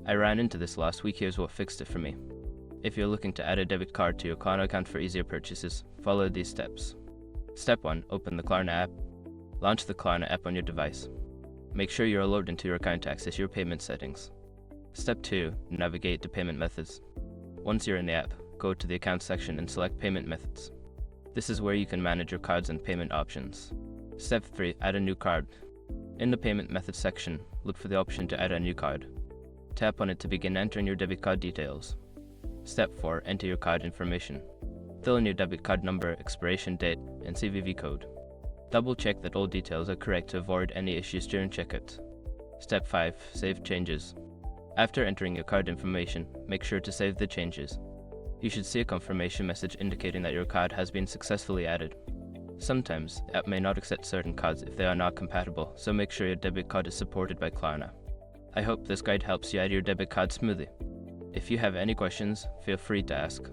I ran into this last week. Here's what fixed it for me. If you're looking to add a debit card to your Klarna account for easier purchases, follow these steps. Step 1. Open the Klarna app. Launch the Klarna app on your device. Make sure you're logged into your account to access your payment settings. Step 2. Navigate to payment methods. Once you're in the app, go to the account section and select payment methods. This is where you can manage your cards and payment options. Step 3. Add a new card. In the payment methods section, look for the option to add a new card. Tap on it to begin entering your debit card details. Step 4. Enter your card information. Fill in your debit card number, expiration date, and CVV code. Double check that all details are correct to avoid any issues during checkout. Step 5. Save changes. After entering your card information, make sure to save the changes. You should see a confirmation message indicating that your card has been successfully added. Sometimes, the app may not accept certain cards if they are not compatible, so make sure your debit card is supported by Klarna. I hope this guide helps you add your debit card smoothly. If you have any questions, feel free to ask.